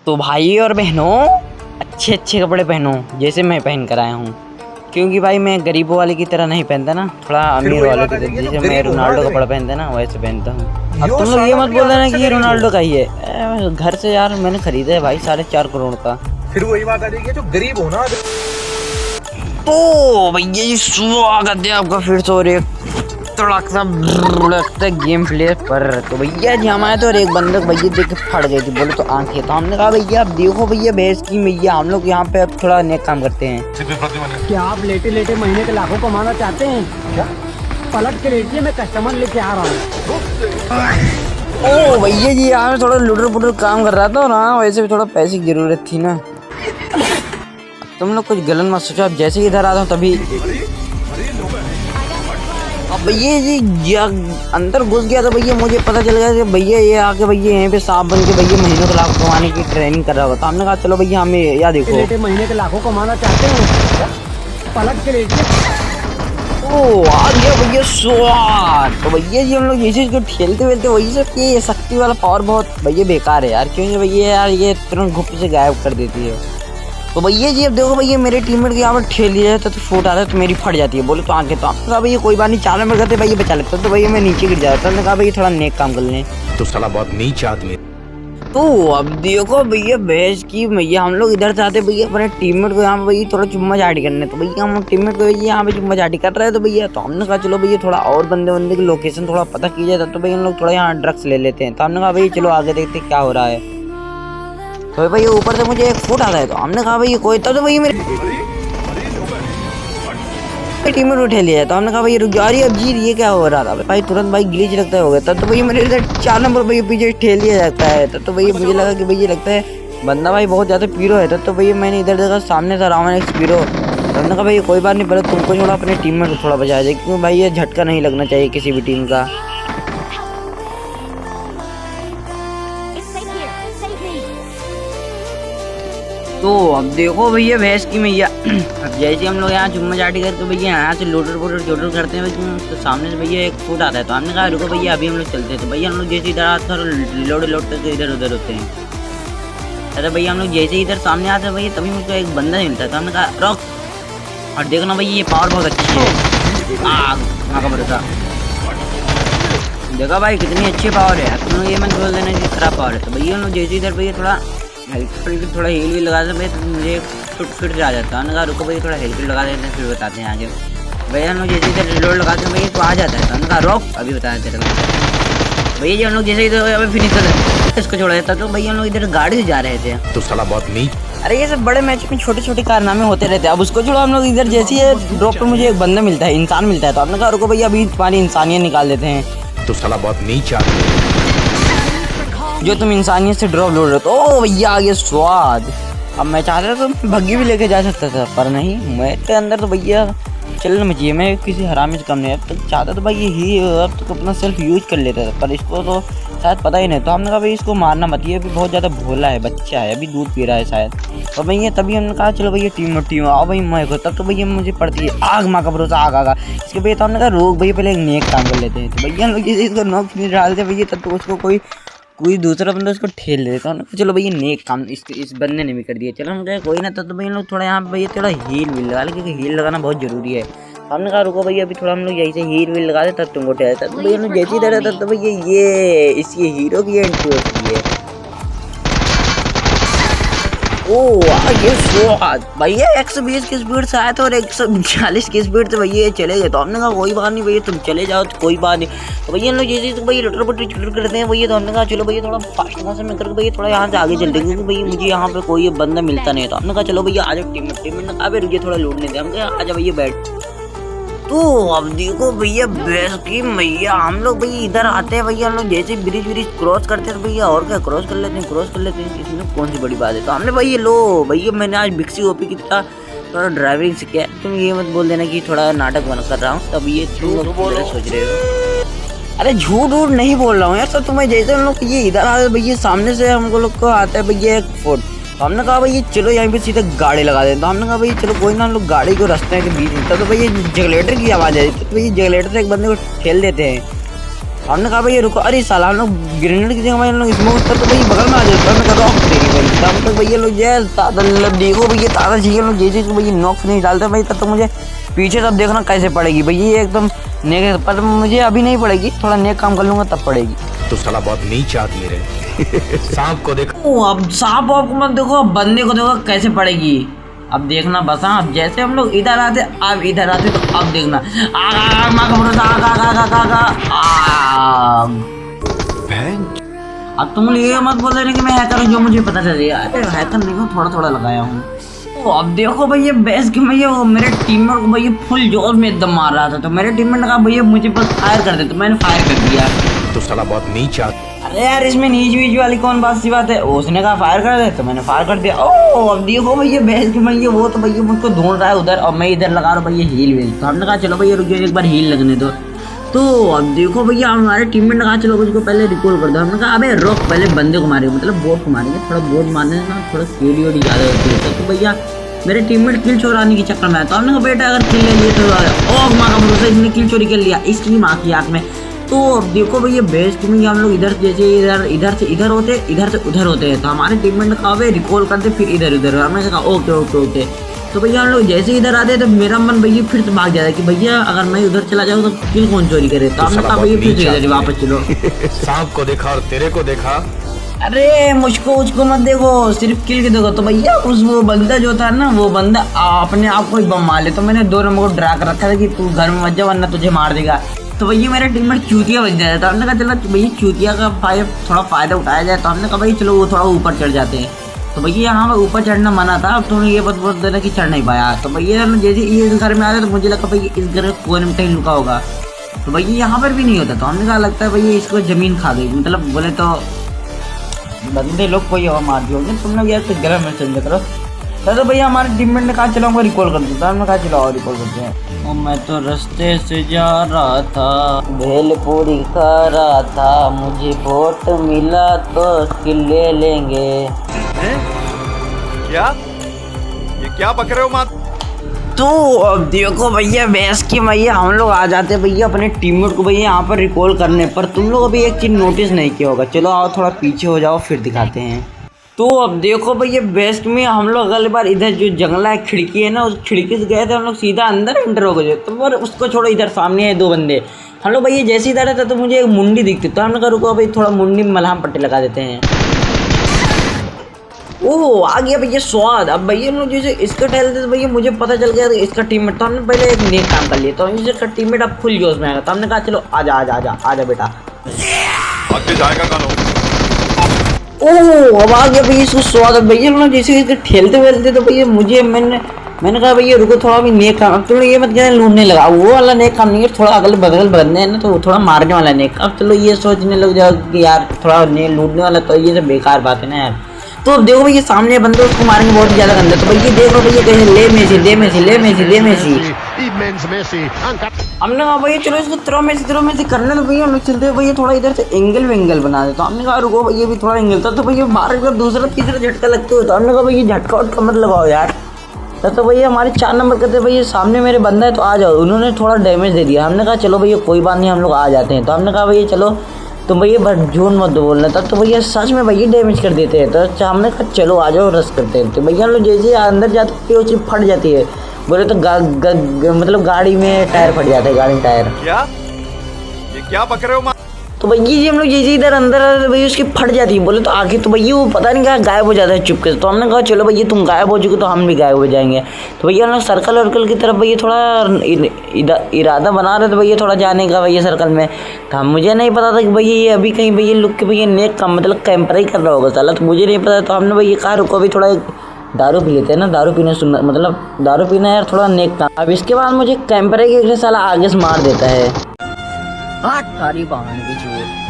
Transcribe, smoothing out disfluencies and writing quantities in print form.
तो भाई और बहनों, अच्छे अच्छे कपड़े पहनो जैसे मैं पहन कर आया हूँ, क्योंकि भाई मैं गरीबों वाले की तरह नहीं पहनता ना, थोड़ा अमीर वालों की तरह। जैसे मैं रोनाल्डो कपड़ा पहनता ना वैसे पहनता हूँ। अब तुम लोग ये मत बोल देना कि ये रोनाल्डो का ही है। घर से यार मैंने खरीदा है भाई 4.5 करोड़ का। फिर वही बात आ रही है जो गरीब हो ना। तो भैया जी स्वागत है आपका फिर से और एक तड़क सा लगता है गेम प्ले पर। तो भैया जी हम आए तो और एक बंदे को भैया देख के फट गई थी, बोले तो आंखें। तो हमने कहा भैया आप देखो भैया भैंस की मैया, हम लोग यहाँ पे अब थोड़ा नेक काम करते हैं। क्या आप लेटे लेटे महीने के लाखों कमाना चाहते हैं क्या? पलट के लेटिए, मैं कस्टमर लेके आ रहा हूँ। ओ भैया जी यहाँ थोड़ा लुटर पुटर काम कर रहा था ना, वैसे भी थोड़ा पैसे की जरूरत थी ना। तुम लोग कुछ गलत मत सोचो, अब जैसे ही इधर आता हूँ तभी अब भैया जी अंदर घुस गया। तो भैया मुझे पता चल गया कि भैया ये आके भैया यहीं पे सांप बन के भैया महीनों के लाख कमाने की ट्रेनिंग कर रहा होगा। तो हमने कहा चलो भैया हमें या देखो लेटे महीने के लाखों कमाना चाहते हैं, पलट के लेटिए। ओ आ गया भैया स्वाद। तो भैया जी हम लोग ये चीज को खेलते वेलते वही सब कि ये शक्ति वाला पावर बहुत भैया बेकार है यार, क्योंकि भैया यार ये तुरंत घुप से गायब कर देती है। तो भैया जी अब देखो भैया मेरे टीममेट के यहाँ पर ठेल लिया जाता तो फूट आता है तो मेरी फट जाती है, बोले तो आंखें। तो आपने कहा भैया कोई बात नहीं, 4 नंबर करते भैया बचा लेते। तो भैया मैं नीचे गिर जाता। हमने कहा भैया थोड़ा नेक काम कर लें। तो साला बहुत नीच आदमी। तो अब देखो भैया भैंस की मैया, हम लोग इधर से आते भैया अपने टीममेट को यहाँ पे भैया थोड़ा चुम्मा चाटी करने। तो भैया हम टीममेट को भैया यहाँ पे चुम्मा चाटी कर रहे हैं। तो भैया तो हमने कहा चलो भैया थोड़ा और बंदे की लोकेशन थोड़ा पता की जाए। तो भैया हम लोग थोड़ा यहाँ ड्रग्स ले लेते हैं। तो हमने कहा भैया चलो आगे देखते क्या हो रहा है। तो भैया ऊपर से मुझे एक फुट आता है। तो हमने कहा भैया कोई तो भैया मेरे टीममेट उठे लिया। तो हमने कहा भैया रुक जा रही अब जी ये क्या हो रहा था भाई, तुरंत भाई ग्लिच लगता है हो गया। तब तो भैया मेरे इधर 4 नंबर भैया पीछे ठेल लिया जाता है। तब तो भैया मुझे लगा कि भैया लगता है बंदा भाई बहुत ज़्यादा पीरो है। तब तो भैया मैंने इधर देखा सामने था रावण एक्स पीरो। तो हमने कहा भैया कोई बात नहीं, पहले तुमको थोड़ा अपने टीममेट को थोड़ा बचाया जाए, क्योंकि भाई ये झटका नहीं लगना चाहिए किसी भी टीम का। तो अब देखो भैया भैंस की मैया अब जैसे हम लोग यहाँ चुम्मा चाटी करके भैया यहाँ से लोटर पोटर चोटर करते हैं भैया, तो सामने से भैया एक फूट आता है। तो हमने कहा रुको भैया अभी हम लोग चलते हैं। तो भैया हम लोग जैसे इधर आते हैं लोड करके इधर उधर होते हैं। अरे भैया हम लोग जैसे इधर सामने आते हैं भैया तभी मुझको एक बंदा मिलता है। तो हमने कहा रुक और देखना भैया ये पावर बहुत अच्छी है। आग का भरोसा देखा भाई कितनी अच्छी पावर है। तुम लोग ये मत बोल देना कि खराब पावर है। तो भैया हम लोग जैसे इधर भैया थोड़ा हेल्प थोड़ा हील भी लगा दे भैया, तो मुझे फिट आ जाता है। कहा रुको भैया थोड़ा हेल्प लगा देते हैं फिर बताते हैं आगे। भैया हम लोग जैसे इधर रिलोड लगाते हैं भैया तो आ जाता है। तो हमने कहा रोक अभी बता देते भैया जी। हम लोग जैसे इधर फिनिश कर देते इसको छोड़ा जाता। तो भैया हम लोग इधर गाड़ी से जा रहे थे। तो साला बहुत नीच। अरे ये सब बड़े मैच में छोटे छोटे कारनामे होते रहते हैं। अब उसको छोड़ो, हम लोग इधर जैसे ही ड्रॉप पर मुझे एक बंदा मिलता है, इंसान मिलता है। तो हमने कहा रुको भैया अभी तुम्हारी इंसानियत निकाल देते हैं। तो साला बहुत नीच आदमी जो तुम इंसानियत से ड्रॉप लोड रहे हो। तो ओ भैया आ गया स्वाद। अब मैं चाहता था तो भग्गी भी लेके जा सकता था, पर नहीं, मेरे अंदर तो भैया चलना में चाहिए। मैं किसी हरामी से कम नहीं। अब तक चाहता तो भाई ही अब तक अपना सेल्फ यूज कर लेता था, पर इसको तो शायद पता ही नहीं। तो हमने कहा भाई इसको मारना मत, ये अभी बहुत ज़्यादा भोला है, बच्चा है, अभी दूध पी रहा है शायद। और भैया तभी हमने कहा चलो भैया टीम आओ भाई मैं को। तब तो भैया मुझे पड़ती है आग, माँ का भरोसा आग इसके भैया। तो हमने कहा रोक भैया पहले एक नेक काम कर लेते हैं। तो भैया हम लोग जैसे इसको नॉक फिनिश डालते भैया तब तो उसको कोई दूसरा बंदा उसको ठेल देता है। तो चलो भैया नेक काम इस बंदे ने भी कर दिया। चलो हम कहे कोई ना। तो भैया लोग थोड़ा यहाँ पे भैया थोड़ा हील भी लगा ले, क्योंकि हील लगाना बहुत जरूरी है। हमने कहा रुको भैया अभी थोड़ा हम लोग यही से हील वील लगा दे तब तुमको ठहरता। तो भैया हम लोग जैसे ही डर था तो भैया ये इसकी हीरो की एंट्री होती है। ओ ये स्वाद भैया 120 की स्पीड से आया था और 140 की स्पीड से भैया चले गए। तो हमने कहा कोई बात नहीं भैया तुम चले जाओ तो कोई बात नहीं। तो भैया हम लोग जैसे तो भैया लटर पटर चुटर करते हैं भैया। तो हमने कहा चलो भैया थोड़ा फास्ट मोशन में करके भैया थोड़ा यहाँ से आगे चलते हैं, क्योंकि भैया मुझे यहाँ पे कोई बंदा मिलता नहीं है। तो हमने कहा चलो भैया आ जाओ टीम ने कहा रुकिए थोड़ा लूटने दे। हम कहा आ जाओ भैया बैठ। तो अब देखो भैया भैंस की मैया, हम लोग भैया इधर आते हैं भैया। हम लोग जैसे ब्रिज क्रॉस करते हैं भैया और क्या क्रॉस कर लेते हैं इसमें कौन सी बड़ी बात है। तो हमने भैया लो भैया मैंने आज बिक्सी ओपी की तरह थोड़ा ड्राइविंग सीखा है। तुम ये मत बोल देना कि थोड़ा नाटक बना कर रहा हूँ, तब ये तुम सोच रहे हो। अरे झूठ नहीं बोल रहा हूँ यार। तो तुम्हें जैसे हम लोग ये इधर आते भैया सामने से हमको लोग को आता है भैया एक फुट। तो हमने कहा भाई चलो यहाँ पे सीधे गाड़ी लगा दें। तो हमने कहा भाई चलो कोई ना, हम लोग गाड़ी को रास्ते के बीच में। तो भैया जगलेटर की आवाज़ आई। तो भैया जगलेटर से एक बंदे को ठेल देते हैं। हमने कहा भाई रुको, अरे साला हम लोग ग्रेनेड की जगह भाई हम लोग स्मोक कर तो भाई बगल में आ जाते, हमने कहा रॉक तेरी भाई तब तक भैया लोग जय ताता देखो भैया ताता चाहिए लोग जैसे भैया नॉक्स नहीं डालते भाई तब तो मुझे पीछे तब देखना कैसे पड़ेगी भैया ये एकदम नेक, पर मुझे अभी नहीं पड़ेगी, थोड़ा नेक काम कर लूंगा तब पड़ेगी। तो साला बहुत नीच आदमी रहे। सांप को देखो। अब सांप वाप को मत देखो, अब बंदे को देखो कैसे पड़ेगी, अब देखना बस। हाँ अब जैसे हम लोग इधर आते अब इधर आते तो अब देखना माँ का भरोसा अब तुम ये मत बोल रहे कि मैं हैकर हूँ जो मुझे पता चल गया। अरे हैकर नहीं हूँ, थोड़ा थोड़ा लगाया हूँ। तो अब देखो भैया बेस के भैया वो मेरे टीममेट को भैया फुल जोर में एकदम मार रहा था, तो मेरे टीममेट ने कहा भैया मुझे बस फायर कर दे, तो मैंने फायर कर दिया। तो साला बहुत नीच आदमी। अरे यार इसमें नीच वीच वाली कौन बात सी बात है, उसने कहा फायर कर दे तो मैंने फायर कर दिया। ओ अब देखो भैया बेस के भैया वो तो भैया मुझको ढूंढ रहा है उधर और मैं इधर लगा रहा हूँ भैया हील व्हील, तो हमने कहा चलो भैया रुक जाओ एक बार हील लगने दो। तो अब देखो भैया हमारे टीममेट ने कहा चलो उसको पहले रिकॉल कर दो, हमने कहा अबे रोक पहले बंदे को मारेंगे, मतलब बोट को मारेंगे, थोड़ा बोट मारने से ना थोड़ा केडी वोडी ज़्यादा होती है। तो भैया मेरे टीममेट किल चोराने के चक्कर में आया, तो हमने कहा बेटा अगर किल ले लिए तो ओ माँ का भरोसा इसने किल चोरी कर लिया इसकी माँ की आँख में। तो अब देखो भैया बेस्ट में हम लोग इधर जैसे इधर से इधर होते इधर से उधर होते हैं, तो हमारे टीममेट ने कहा भाई रिकॉल करते फिर इधर उधर, हमने कहा ओके ओके ओके। तो भैया हम लोग जैसे इधर आते तो मेरा मन भैया फिर से भाग जाता है कि भैया अगर मैं उधर चला जाऊँ तो किल कौन चोरी करे, तो हमने कहा भैया फिर से इधर वापस चलो। सांप को देखा और तेरे को देखा। अरे मुझको उसको मत देखो, सिर्फ किल के देखो। तो भैया उस वो बंदा जो था ना वो बंदा अपने आप को ही बम मार ले, तो मैंने 2 नंबर को डरा कर रखा था कि तू घर में मत जा वरना तुझे मार देगा। तो भैया मेरा टीममेट चूतिया बच जाता, तो हमने कहा चलो भैया चूतिया का थोड़ा फायदा उठाया जाए, तो हमने कहा भाई चलो वो थोड़ा ऊपर चढ़ जाते हैं। तो भैया यहाँ पर ऊपर चढ़ना मना था, अब तुमने ये बोल देना कि चढ़ नहीं पाया। तो भैया जैसे ये इस घर में आते तो मुझे लगा भैया इस घर कोने में कहीं लुका होगा, तो भैया यहाँ पर भी नहीं होता। तो हमने कहा लगता है भैया इसको ज़मीन खा गई, मतलब बोले तो बंदे लोग कोई हवा मार दी होगी, तुम लोग यार कुछ गलत में समझ करो। तो भैया हमारे टीममेट ने कहा चलो हमको रिकॉल कर देता, हमने कहा चलो और रिकॉल करते हैं। और मैं तो रास्ते से जा रहा था भेलपुरी खा रहा था, मुझे वोट मिला तो किल ले लेंगे। क्या ये क्या बक रहे हो माँ? तो अब देखो भैया भैंस की भैया हम लोग आ जाते हैं भैया अपने टीममेट को भैया यहाँ पर रिकॉल करने पर। तुम लोग अभी एक चीज़ नोटिस नहीं किया होगा, चलो आओ थोड़ा पीछे हो जाओ फिर दिखाते हैं। तो अब देखो भैया बेस्ट में हम लोग अगली बार इधर जो जंगला है खिड़की है ना उस खिड़की से गए थे हम लोग सीधा अंदर एंटर हो गए। तो पर उसको छोड़ो, इधर सामने है 2 बंदे, हम लोग भैया जैसे इधर रहता तो मुझे एक मुंडी दिखती, तो हमने कहा रुको भाई थोड़ा मुंडी में मलहम पट्टी लगा देते हैं। ओह आ गया भैया स्वाद। अब भैया हम लोग जैसे इसका टहलते तो भैया मुझे पता चल गया इसका टीममेट, तो हमने पहले एक नेक काम कर लिया, तो इसका टीममेट अब फुल जोश में आएगा, तो हमने कहा चलो आजा आजा आजा आजा बेटा आगे जाएगा कौन? ओह अब आ गया भैया इसको स्वाद। अब भैया हम लोग जैसे इसके ठेलते वेलते तो भैया मैंने कहा भैया रुको थोड़ा भी नेक काम, अब तुम ये मत कहना लूटने लगा, वो वाला नेक काम नहीं है, थोड़ा अगल बगल बंदे हैं ना तो थोड़ा मारने वाला नेक। अब चलो ये सोचने लग जाओ कि यार थोड़ा लूटने वाला, तो ये सब बेकार बात है ना यार। तो अब देखो भैया सामने बंदे उसको मारेंगे बहुत ज़्यादा गंदा, तो भैया देखो भैया कैसे ले मेसी हमने कहा भैया चलो इसको थ्रो मेसी करने दो भैया। हम लोग चलते भैया थोड़ा इधर से एंगल वेंगल बना दे, तो हमने कहा रुको भैया भी थोड़ा एंगल था, तो भैया मार जब दूसरा तीसरा झटका लगते हो, तो हमने कहा भैया झटका वटका मत लगाओ यार। तो भैया हमारे 4 नंबर कहते भैया सामने मेरे बंदा है तो आ जाओ, उन्होंने थोड़ा डैमेज दे दिया। हमने कहा चलो भैया कोई बात नहीं हम लोग आ जाते हैं, तो हमने कहा भैया चलो तुम भैया बट झूठ मत बोलना था, तो भैया सच में भैया डैमेज कर देते हैं। तो हमने कहा चलो आ जाओ रस करते हैं। तो भैया हम लोग जैसे अंदर जाते हैं वो चीज़ फट जाती है, बोले तो मतलब गाड़ी में टायर फट जाता है, गाड़ी में टायर। क्या ये क्या बक रहे हो माँ? तो भैया जी हम लोग जैसे इधर अंदर आते भैया उसकी फट जाती है, बोले तो आगे तो भैया वो पता नहीं क्या गायब हो जाता है चुपके से। तो हमने कहा चलो भैया तुम गायब हो चुके तो हम भी गायब हो जाएंगे। तो भैया हम लोग सर्कल वर्कल की तरफ भैया थोड़ा इरादा बना रहे थे भैया थोड़ा जाने का भैया सर्कल में। तो मुझे नहीं पता था कि भैया ये अभी कहीं भैया लुक के भैया नेक का मतलब कैंपर ही कर रहा होगा साला, तो मुझे नहीं पता। तो हमने भैया कहा रुको अभी थोड़ा दारू पी लेते हैं ना, दारू पीने सुनना मतलब दारू पीना यार थोड़ा नेक काम। अब इसके बाद मुझे कैंपर के साला आगे से मार देता है। सारी बहाने की चोर।